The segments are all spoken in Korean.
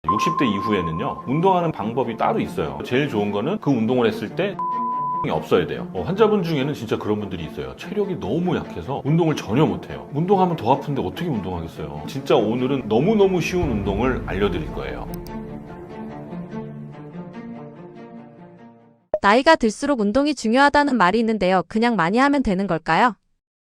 60대 이후에는요, 운동하는 방법이 따로 있어요. 제일 좋은 거는 그 운동을 했을 때 없어야 돼요. 환자분 중에는 진짜 그런 분들이 있어요. 체력이 너무 약해서 운동을 전혀 못해요. 운동하면 더 아픈데 어떻게 운동하겠어요. 진짜 오늘은 너무너무 쉬운 운동을 알려드릴 거예요. 나이가 들수록 운동이 중요하다는 말이 있는데요. 그냥 많이 하면 되는 걸까요?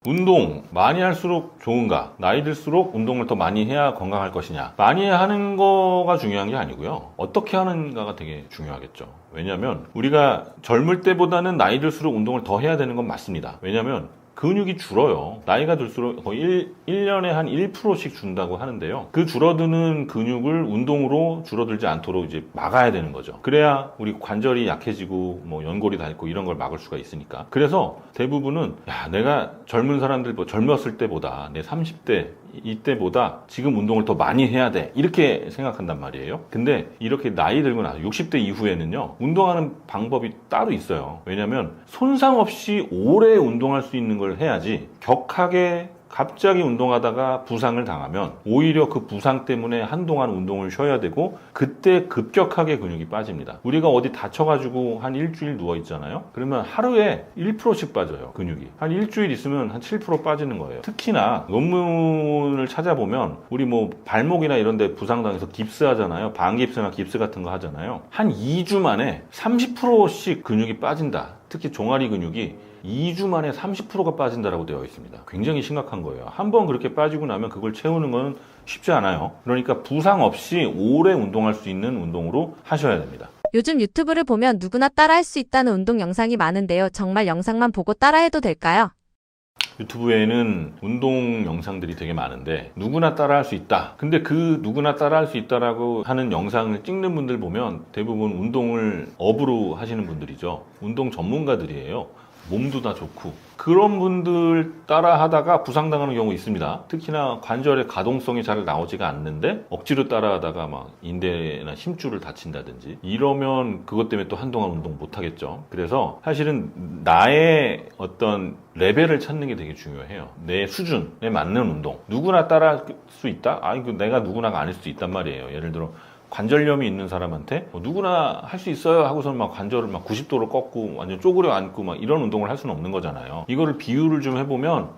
운동 많이 할수록 좋은가? 나이 들수록 운동을 더 많이 해야 건강할 것이냐? 많이 하는 거가 중요한 게 아니고요. 어떻게 하는가가 되게 중요하겠죠. 왜냐하면 우리가 젊을 때보다는 나이 들수록 운동을 더 해야 되는 건 맞습니다. 왜냐하면 근육이 줄어요. 나이가 들수록 거의 1년에 한 1%씩 준다고 하는데요. 그 줄어드는 근육을 운동으로 줄어들지 않도록 이제 막아야 되는 거죠. 그래야 우리 관절이 약해지고 뭐 연골이 닳고 이런 걸 막을 수가 있으니까. 그래서 대부분은 내가 젊은 사람들 젊었을 때보다 내 30대 이때보다 지금 운동을 더 많이 해야 돼, 이렇게 생각한단 말이에요. 근데 이렇게 나이 들고 나서 60대 이후에는요, 운동하는 방법이 따로 있어요. 왜냐면 손상 없이 오래 운동할 수 있는 걸 해야지, 격하게 갑자기 운동하다가 부상을 당하면 오히려 그 부상 때문에 한동안 운동을 쉬어야 되고 그때 급격하게 근육이 빠집니다. 우리가 어디 다쳐가지고 한 일주일 누워 있잖아요. 그러면 하루에 1%씩 빠져요. 근육이 한 일주일 있으면 한 7% 빠지는 거예요. 특히나 논문을 찾아보면 우리 뭐 발목이나 이런 데 부상당해서 깁스하잖아요. 반깁스나 깁스 같은 거 하잖아요. 한 2주 만에 30%씩 근육이 빠진다. 특히 종아리 근육이 2주 만에 30%가 빠진다라고 되어 있습니다. 굉장히 심각한 거예요. 한번 그렇게 빠지고 나면 그걸 채우는 건 쉽지 않아요. 그러니까 부상 없이 오래 운동할 수 있는 운동으로 하셔야 됩니다. 요즘 유튜브를 보면 누구나 따라할 수 있다는 운동 영상이 많은데요. 정말 영상만 보고 따라해도 될까요? 유튜브에는 운동 영상들이 되게 많은데 누구나 따라할 수 있다. 근데 그 누구나 따라할 수 있다라고 하는 영상을 찍는 분들 보면 대부분 운동을 업으로 하시는 분들이죠. 운동 전문가들이에요. 몸도 다 좋고. 그런 분들 따라 하다가 부상당하는 경우 있습니다. 특히나 관절의 가동성이 잘 나오지가 않는데 억지로 따라 하다가 막 인대나 심줄을 다친다든지 이러면 그것 때문에 또 한동안 운동 못 하겠죠. 그래서 사실은 나의 어떤 레벨을 찾는 게 되게 중요해요. 내 수준에 맞는 운동. 누구나 따라 할 수 있다? 이거 내가 누구나가 아닐 수도 있단 말이에요. 예를 들어 관절염이 있는 사람한테 누구나 할 수 있어요 하고서는 막 관절을 막 90도로 꺾고 완전 쪼그려 앉고 막 이런 운동을 할 수는 없는 거잖아요. 이거를 비유를 좀 해보면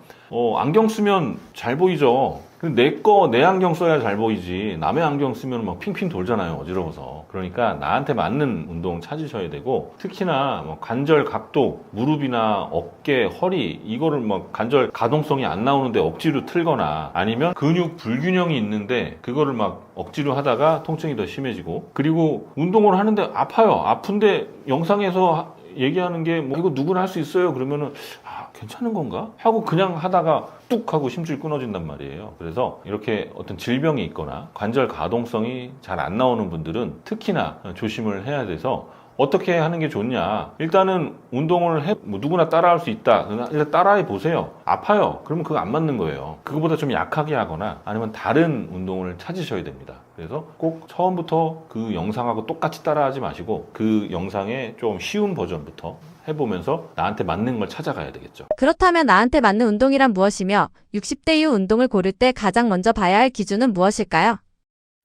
안경 쓰면 잘 보이죠. 근데 내 안경 써야 잘 보이지 남의 안경 쓰면 막 핑핑 돌잖아요. 어지러워서. 그러니까 나한테 맞는 운동 찾으셔야 되고, 특히나 뭐 관절 각도, 무릎이나 어깨, 허리 이거를 막 관절 가동성이 안 나오는데 억지로 틀거나 아니면 근육 불균형이 있는데 그거를 막 억지로 하다가 통증이 더 심해지고, 그리고 운동을 하는데 아파요. 아픈데 영상에서 얘기하는 게 뭐 이거 누구나 할 수 있어요 그러면은 괜찮은 건가? 하고 그냥 하다가 뚝 하고 심줄이 끊어진단 말이에요. 그래서 이렇게 어떤 질병이 있거나 관절 가동성이 잘 안 나오는 분들은 특히나 조심을 해야 돼서 어떻게 하는 게 좋냐? 일단은 운동을 누구나 따라할 수 있다. 일단 따라해 보세요. 아파요. 그러면 그거 안 맞는 거예요. 그거보다 좀 약하게 하거나 아니면 다른 운동을 찾으셔야 됩니다. 그래서 꼭 처음부터 그 영상하고 똑같이 따라하지 마시고 그 영상의 좀 쉬운 버전부터 해보면서 나한테 맞는 걸 찾아가야 되겠죠. 그렇다면 나한테 맞는 운동이란 무엇이며 60대 이후 운동을 고를 때 가장 먼저 봐야 할 기준은 무엇일까요?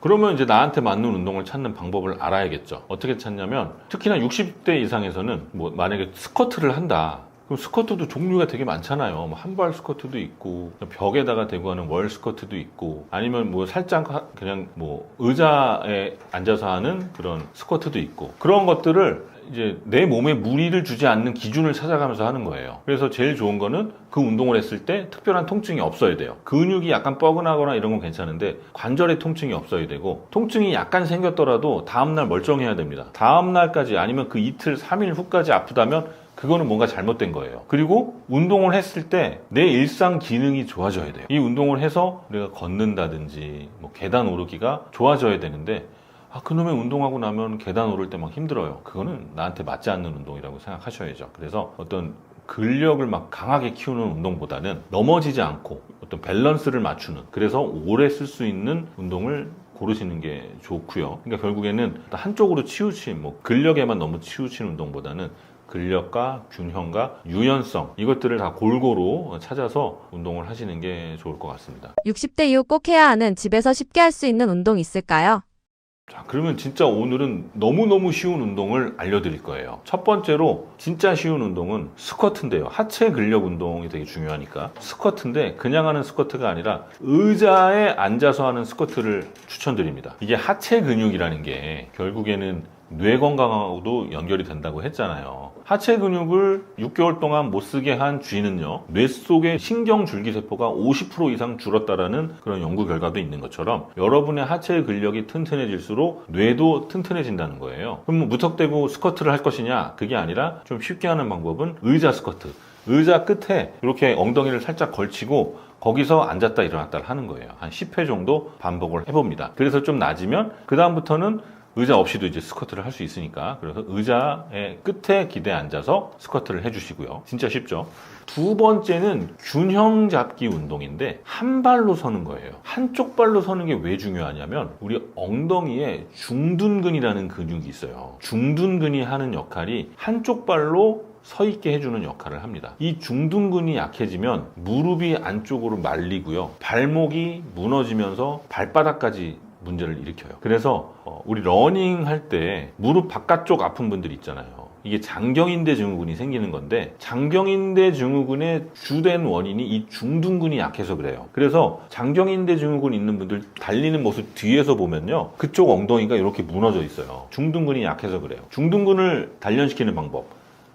그러면 이제 나한테 맞는 운동을 찾는 방법을 알아야겠죠. 어떻게 찾냐면 특히나 60대 이상에서는 뭐 만약에 스쿼트를 한다. 그럼 스쿼트도 종류가 되게 많잖아요. 뭐 한발 스쿼트도 있고 벽에다가 대고 하는 월 스쿼트도 있고 아니면 뭐 살짝 그냥 뭐 의자에 앉아서 하는 그런 스쿼트도 있고, 그런 것들을 이제 내 몸에 무리를 주지 않는 기준을 찾아가면서 하는 거예요. 그래서 제일 좋은 거는 그 운동을 했을 때 특별한 통증이 없어야 돼요. 근육이 약간 뻐근하거나 이런 건 괜찮은데 관절에 통증이 없어야 되고, 통증이 약간 생겼더라도 다음날 멀쩡해야 됩니다. 다음날까지 아니면 그 이틀 3일 후까지 아프다면 그거는 뭔가 잘못된 거예요. 그리고 운동을 했을 때 내 일상 기능이 좋아져야 돼요. 이 운동을 해서 우리가 걷는다든지 뭐 계단 오르기가 좋아져야 되는데 그놈의 운동하고 나면 계단 오를 때 막 힘들어요. 그거는 나한테 맞지 않는 운동이라고 생각하셔야죠. 그래서 어떤 근력을 막 강하게 키우는 운동보다는 넘어지지 않고 어떤 밸런스를 맞추는, 그래서 오래 쓸 수 있는 운동을 고르시는 게 좋고요. 그러니까 결국에는 한쪽으로 치우친, 뭐 근력에만 너무 치우친 운동보다는 근력과 균형과 유연성, 이것들을 다 골고루 찾아서 운동을 하시는 게 좋을 것 같습니다. 60대 이후 꼭 해야 하는 집에서 쉽게 할 수 있는 운동 있을까요? 자, 그러면 진짜 오늘은 너무너무 쉬운 운동을 알려드릴 거예요. 첫 번째로 진짜 쉬운 운동은 스쿼트인데요. 하체 근력 운동이 되게 중요하니까 스쿼트인데 그냥 하는 스쿼트가 아니라 의자에 앉아서 하는 스쿼트를 추천드립니다. 이게 하체 근육이라는 게 결국에는 뇌 건강하고도 연결이 된다고 했잖아요. 하체 근육을 6개월 동안 못 쓰게 한 쥐는요, 뇌 속의 신경 줄기세포가 50% 이상 줄었다라는 그런 연구 결과도 있는 것처럼 여러분의 하체 근력이 튼튼해질수록 뇌도 튼튼해진다는 거예요. 그럼 뭐 무턱대고 스쿼트를 할 것이냐? 그게 아니라 좀 쉽게 하는 방법은 의자 스쿼트. 의자 끝에 이렇게 엉덩이를 살짝 걸치고 거기서 앉았다 일어났다 하는 거예요. 한 10회 정도 반복을 해봅니다. 그래서 좀 낮으면 그 다음부터는 의자 없이도 이제 스쿼트를 할 수 있으니까, 그래서 의자의 끝에 기대 앉아서 스쿼트를 해주시고요. 진짜 쉽죠? 두 번째는 균형 잡기 운동인데 한 발로 서는 거예요. 한쪽 발로 서는 게 왜 중요하냐면 우리 엉덩이에 중둔근이라는 근육이 있어요. 중둔근이 하는 역할이 한쪽 발로 서 있게 해주는 역할을 합니다. 이 중둔근이 약해지면 무릎이 안쪽으로 말리고요. 발목이 무너지면서 발바닥까지 문제를 일으켜요. 그래서 우리 러닝 할 때 무릎 바깥쪽 아픈 분들 있잖아요. 이게 장경인대 증후군이 생기는 건데 장경인대 증후군의 주된 원인이 이 중둔근이 약해서 그래요. 그래서 장경인대 증후군 있는 분들 달리는 모습 뒤에서 보면요, 그쪽 엉덩이가 이렇게 무너져 있어요. 중둔근이 약해서 그래요. 중둔근을 단련시키는 방법,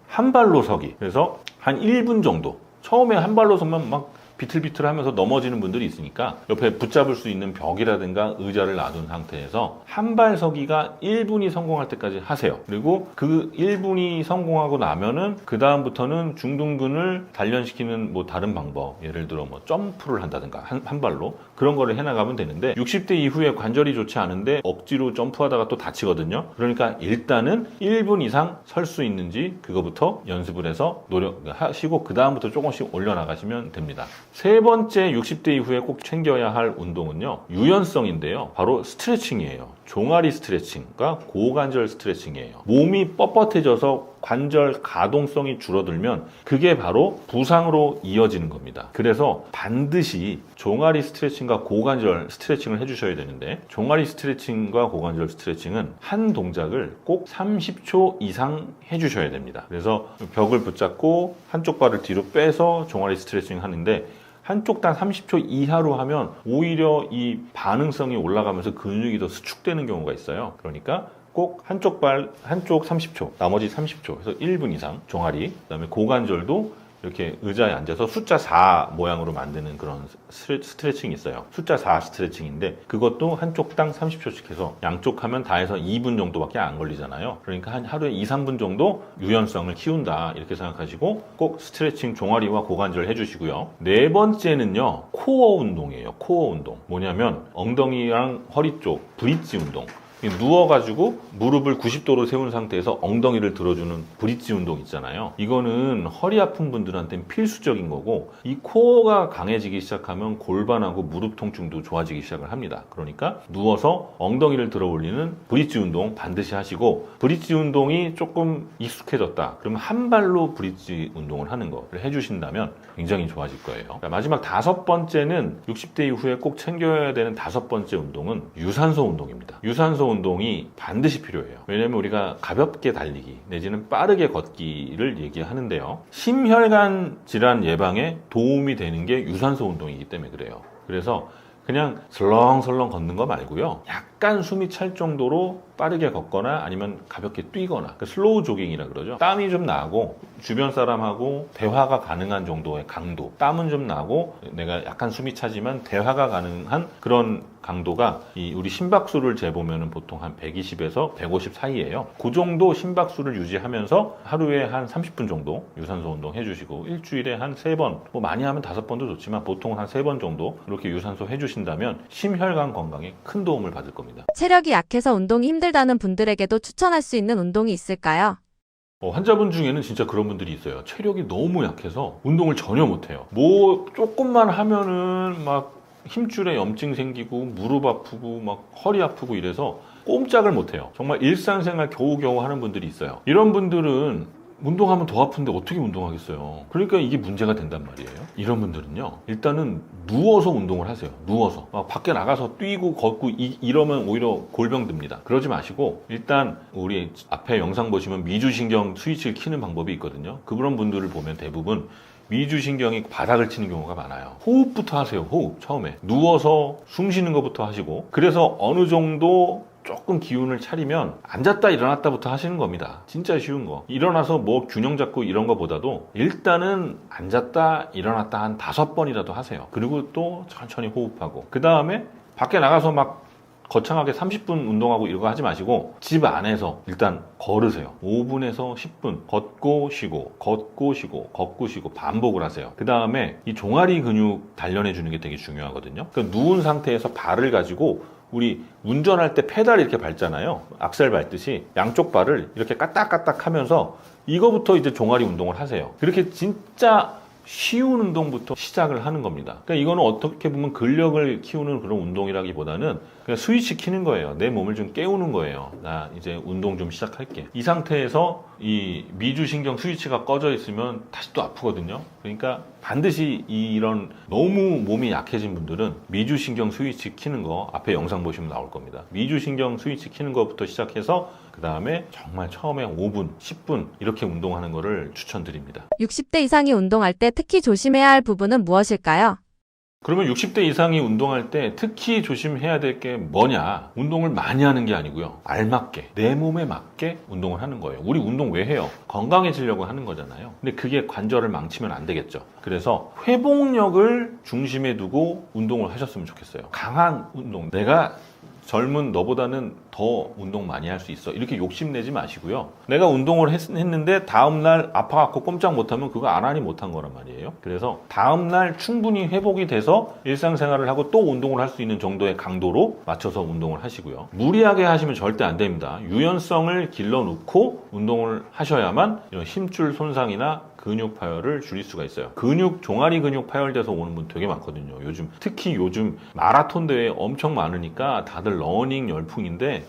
한 발로 서기. 그래서 한 1분 정도, 처음에 한 발로 서면 막 비틀비틀 하면서 넘어지는 분들이 있으니까 옆에 붙잡을 수 있는 벽이라든가 의자를 놔둔 상태에서 한 발 서기가 1분이 성공할 때까지 하세요. 그리고 그 1분이 성공하고 나면은 그 다음부터는 중둔근을 단련시키는 뭐 다른 방법, 예를 들어 뭐 점프를 한다든가 한 발로 그런 거를 해나가면 되는데 60대 이후에 관절이 좋지 않은데 억지로 점프하다가 또 다치거든요. 그러니까 일단은 1분 이상 설 수 있는지 그거부터 연습을 해서 노력하시고 그 다음부터 조금씩 올려나가시면 됩니다. 세 번째 60대 이후에 꼭 챙겨야 할 운동은요, 유연성인데요. 바로 스트레칭이에요. 종아리 스트레칭과 고관절 스트레칭이에요. 몸이 뻣뻣해져서 관절 가동성이 줄어들면 그게 바로 부상으로 이어지는 겁니다. 그래서 반드시 종아리 스트레칭과 고관절 스트레칭을 해주셔야 되는데, 종아리 스트레칭과 고관절 스트레칭은 한 동작을 꼭 30초 이상 해주셔야 됩니다. 그래서 벽을 붙잡고 한쪽 발을 뒤로 빼서 종아리 스트레칭 하는데 한쪽 단 30초 이하로 하면 오히려 이 반응성이 올라가면서 근육이 더 수축되는 경우가 있어요. 그러니까 꼭 한쪽 발, 한쪽 30초, 나머지 30초, 그래서 1분 이상 종아리, 그다음에 고관절도 이렇게 의자에 앉아서 숫자 4 모양으로 만드는 그런 스트레칭이 있어요. 숫자 4 스트레칭인데 그것도 한쪽당 30초씩 해서 양쪽 하면 다 해서 2분 정도밖에 안 걸리잖아요. 그러니까 한 하루에 2, 3분 정도 유연성을 키운다 이렇게 생각하시고 꼭 스트레칭 종아리와 고관절 해주시고요. 네 번째는요, 코어 운동이에요. 코어 운동. 뭐냐면 엉덩이랑 허리 쪽 브릿지 운동. 누워가지고 무릎을 90도로 세운 상태에서 엉덩이를 들어주는 브릿지 운동 있잖아요. 이거는 허리 아픈 분들한테는 필수적인 거고, 이 코어가 강해지기 시작하면 골반하고 무릎 통증도 좋아지기 시작을 합니다. 그러니까 누워서 엉덩이를 들어 올리는 브릿지 운동 반드시 하시고, 브릿지 운동이 조금 익숙해졌다 그러면 한 발로 브릿지 운동을 하는 거를 해주신다면 굉장히 좋아질 거예요. 마지막 다섯 번째는 60대 이후에 꼭 챙겨야 되는 다섯 번째 운동은 유산소 운동입니다. 유산소 운동이 반드시 필요해요. 왜냐면 우리가 가볍게 달리기 내지는 빠르게 걷기를 얘기하는데요, 심혈관 질환 예방에 도움이 되는 게 유산소 운동이기 때문에 그래요. 그래서 그냥 설렁설렁 걷는 거 말고요, 약간 숨이 찰 정도로 빠르게 걷거나 아니면 가볍게 뛰거나, 그러니까 슬로우 조깅이라 그러죠. 땀이 좀 나고 주변 사람하고 대화가 가능한 정도의 강도, 땀은 좀 나고 내가 약간 숨이 차지만 대화가 가능한 그런 강도가 이 우리 심박수를 재보면 보통 한 120에서 150 사이예요. 그 정도 심박수를 유지하면서 하루에 한 30분 정도 유산소 운동 해주시고, 일주일에 한 3번, 뭐 많이 하면 5번도 좋지만 보통 한 3번 정도 이렇게 유산소 해주신다면 심혈관 건강에 큰 도움을 받을 겁니다. 체력이 약해서 운동이 힘들다는 분들에게도 추천할 수 있는 운동이 있을까요? 환자분 중에는 진짜 그런 분들이 있어요. 체력이 너무 약해서 운동을 전혀 못해요. 뭐 조금만 하면은 막 힘줄에 염증 생기고 무릎 아프고 막 허리 아프고 이래서 꼼짝을 못해요. 정말 일상생활 겨우겨우 하는 분들이 있어요. 이런 분들은 운동하면 더 아픈데 어떻게 운동하겠어요? 그러니까 이게 문제가 된단 말이에요. 이런 분들은요, 일단은 누워서 운동을 하세요. 누워서. 막 밖에 나가서 뛰고 걷고 이러면 오히려 골병 듭니다. 그러지 마시고 일단 우리 앞에 영상 보시면 미주신경 스위치를 키는 방법이 있거든요. 그런 분들을 보면 대부분 미주신경이 바닥을 치는 경우가 많아요. 호흡부터 하세요. 호흡 처음에 누워서 숨 쉬는 것부터 하시고, 그래서 어느 정도 조금 기운을 차리면 앉았다 일어났다부터 하시는 겁니다. 진짜 쉬운 거. 일어나서 뭐 균형 잡고 이런 거보다도 일단은 앉았다 일어났다 한 5번이라도 하세요. 그리고 또 천천히 호흡하고, 그 다음에 밖에 나가서 막 거창하게 30분 운동하고 이런 거 하지 마시고 집 안에서 일단 걸으세요. 5분에서 10분 걷고 쉬고 걷고 쉬고 걷고 쉬고 반복을 하세요. 그 다음에 이 종아리 근육 단련해 주는 게 되게 중요하거든요. 그러니까 누운 상태에서 발을 가지고 우리 운전할 때 페달 이렇게 밟잖아요. 악셀 밟듯이 양쪽 발을 이렇게 까딱까딱 하면서 이거부터 이제 종아리 운동을 하세요. 그렇게 진짜 쉬운 운동부터 시작을 하는 겁니다. 그러니까 이거는 어떻게 보면 근력을 키우는 그런 운동이라기보다는 그냥 스위치 키는 거예요. 내 몸을 좀 깨우는 거예요. 나 이제 운동 좀 시작할게. 이 상태에서 이 미주신경 스위치가 꺼져 있으면 다시 또 아프거든요. 그러니까 반드시 이런 너무 몸이 약해진 분들은 미주신경 스위치 키는 거 앞에 영상 보시면 나올 겁니다. 미주신경 스위치 키는 것부터 시작해서 그 다음에 정말 처음에 5분, 10분 이렇게 운동하는 거를 추천드립니다. 60대 이상이 운동할 때 특히 조심해야 할 부분은 무엇일까요? 그러면 60대 이상이 운동할 때 특히 조심해야 될 게 뭐냐? 운동을 많이 하는 게 아니고요. 알맞게, 내 몸에 맞게 운동을 하는 거예요. 우리 운동 왜 해요? 건강해지려고 하는 거잖아요. 근데 그게 관절을 망치면 안 되겠죠. 그래서 회복력을 중심에 두고 운동을 하셨으면 좋겠어요. 강한 운동. 내가 젊은 너보다는 더 운동 많이 할 수 있어. 이렇게 욕심내지 마시고요. 내가 운동을 했는데 다음날 아파갖고 꼼짝 못하면 그거 안 하니 못한 거란 말이에요. 그래서 다음날 충분히 회복이 돼서 일상생활을 하고 또 운동을 할 수 있는 정도의 강도로 맞춰서 운동을 하시고요. 무리하게 하시면 절대 안 됩니다. 유연성을 길러놓고 운동을 하셔야만 이런 힘줄 손상이나 근육 파열을 줄일 수가 있어요. 종아리 근육 파열돼서 오는 분 되게 많거든요. 특히 요즘 마라톤 대회 엄청 많으니까 다들 러닝 열풍인데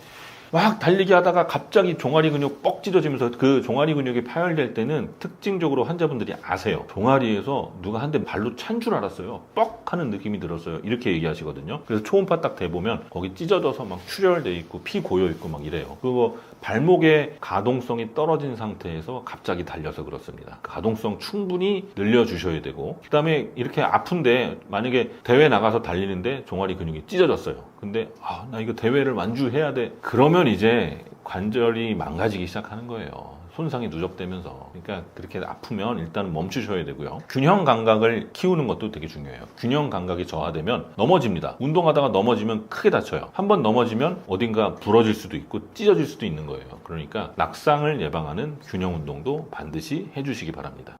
막 달리기 하다가 갑자기 종아리 근육 뻑 찢어지면서 그 종아리 근육이 파열될 때는 특징적으로 환자분들이 아세요. 종아리에서 누가 한 대 발로 찬 줄 알았어요. 뻑 하는 느낌이 들었어요. 이렇게 얘기하시거든요. 그래서 초음파 딱 대보면 거기 찢어져서 막 출혈돼 있고 피 고여 있고 막 이래요. 그리고 발목의 가동성이 떨어진 상태에서 갑자기 달려서 그렇습니다. 가동성 충분히 늘려주셔야 되고, 그 다음에 이렇게 아픈데 만약에 대회 나가서 달리는데 종아리 근육이 찢어졌어요. 근데 나 이거 대회를 완주해야 돼. 그러면 이제 관절이 망가지기 시작하는 거예요. 손상이 누적되면서. 그러니까 그렇게 아프면 일단 멈추셔야 되고요. 균형 감각을 키우는 것도 되게 중요해요. 균형 감각이 저하되면 넘어집니다. 운동하다가 넘어지면 크게 다쳐요. 한번 넘어지면 어딘가 부러질 수도 있고 찢어질 수도 있는 거예요. 그러니까 낙상을 예방하는 균형 운동도 반드시 해주시기 바랍니다.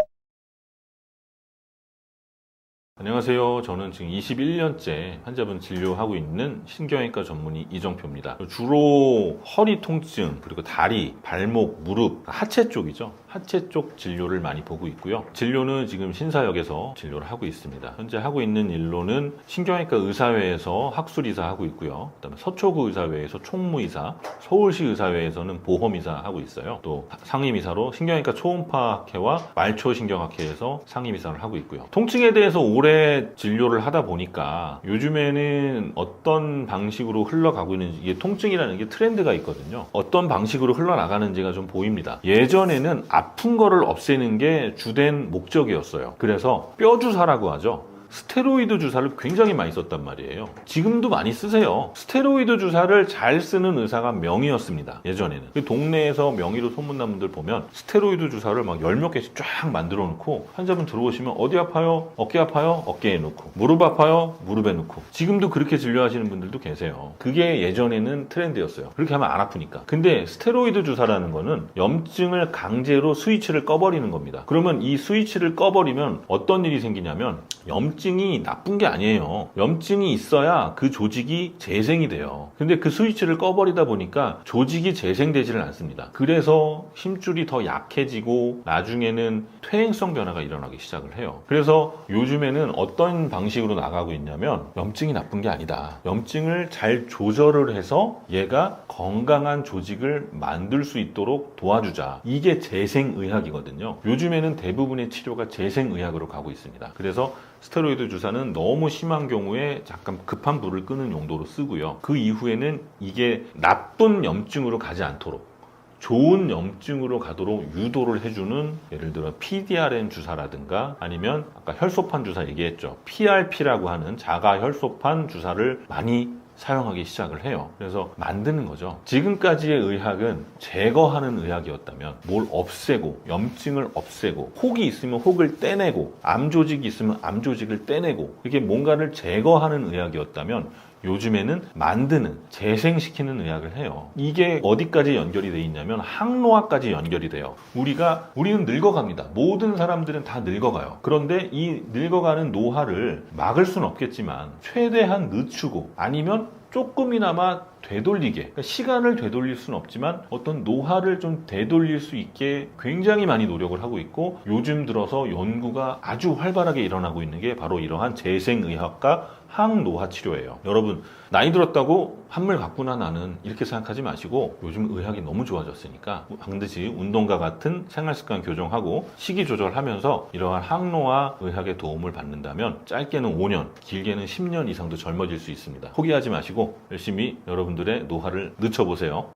안녕하세요. 저는 지금 21년째 환자분 진료하고 있는 신경외과 전문의 이정표입니다. 주로 허리 통증, 그리고 다리, 발목, 무릎, 하체 쪽이죠. 하체 쪽 진료를 많이 보고 있고요. 진료는 지금 신사역에서 진료를 하고 있습니다. 현재 하고 있는 일로는 신경외과 의사회에서 학술의사 하고 있고요. 그다음에 서초구 의사회에서 총무의사, 서울시 의사회에서는 보험의사 하고 있어요. 또 상임의사로 신경외과 초음파학회와 말초신경학회에서 상임의사를 하고 있고요. 통증에 대해서 오래 진료를 하다 보니까 요즘에는 어떤 방식으로 흘러가고 있는지, 이게 통증이라는 게 트렌드가 있거든요. 어떤 방식으로 흘러나가는지가 좀 보입니다. 예전에는 아픈 거를 없애는 게 주된 목적이었어요. 그래서 뼈 주사라고 하죠. 스테로이드 주사를 굉장히 많이 썼단 말이에요. 지금도 많이 쓰세요. 스테로이드 주사를 잘 쓰는 의사가 명의였습니다. 예전에는. 동네에서 명의로 소문난 분들 보면 스테로이드 주사를 막 10몇 개씩 쫙 만들어 놓고 환자분 들어오시면 어디 아파요? 어깨 아파요? 어깨에 놓고. 무릎 아파요? 무릎에 놓고. 지금도 그렇게 진료하시는 분들도 계세요. 그게 예전에는 트렌드였어요. 그렇게 하면 안 아프니까. 근데 스테로이드 주사라는 거는 염증을 강제로 스위치를 꺼버리는 겁니다. 그러면 이 스위치를 꺼버리면 어떤 일이 생기냐면 염증 염증이 나쁜 게 아니에요. 염증이 있어야 그 조직이 재생이 돼요. 근데 그 스위치를 꺼버리다 보니까 조직이 재생되지를 않습니다. 그래서 힘줄이 더 약해지고 나중에는 퇴행성 변화가 일어나기 시작을 해요. 그래서 요즘에는 어떤 방식으로 나가고 있냐면 염증이 나쁜 게 아니다. 염증을 잘 조절을 해서 얘가 건강한 조직을 만들 수 있도록 도와주자. 이게 재생의학이거든요. 요즘에는 대부분의 치료가 재생의학으로 가고 있습니다. 그래서 스테로이드 주사는 너무 심한 경우에 잠깐 급한 불을 끄는 용도로 쓰고요. 그 이후에는 이게 나쁜 염증으로 가지 않도록 좋은 염증으로 가도록 유도를 해주는 예를 들어 PDRN 주사라든가 아니면 아까 혈소판 주사 얘기했죠. PRP라고 하는 자가 혈소판 주사를 많이 사용하기 시작을 해요. 그래서 만드는 거죠. 지금까지의 의학은 제거하는 의학이었다면 뭘 없애고 염증을 없애고 혹이 있으면 혹을 떼내고 암 조직이 있으면 암 조직을 떼내고 이게 뭔가를 제거하는 의학이었다면 요즘에는 만드는, 재생시키는 의학을 해요. 이게 어디까지 연결이 돼 있냐면 항노화까지 연결이 돼요. 우리는 늙어갑니다. 모든 사람들은 다 늙어가요. 그런데 이 늙어가는 노화를 막을 수는 없겠지만 최대한 늦추고 아니면 조금이나마 되돌리게, 그러니까 시간을 되돌릴 수는 없지만 어떤 노화를 좀 되돌릴 수 있게 굉장히 많이 노력을 하고 있고 요즘 들어서 연구가 아주 활발하게 일어나고 있는 게 바로 이러한 재생의학과 항노화 치료예요. 여러분 나이 들었다고 한물 갔구나 나는 이렇게 생각하지 마시고 요즘 의학이 너무 좋아졌으니까 반드시 운동과 같은 생활습관 교정하고 식이 조절하면서 이러한 항노화 의학의 도움을 받는다면 짧게는 5년, 길게는 10년 이상도 젊어질 수 있습니다. 포기하지 마시고 열심히 여러분들의 노화를 늦춰보세요.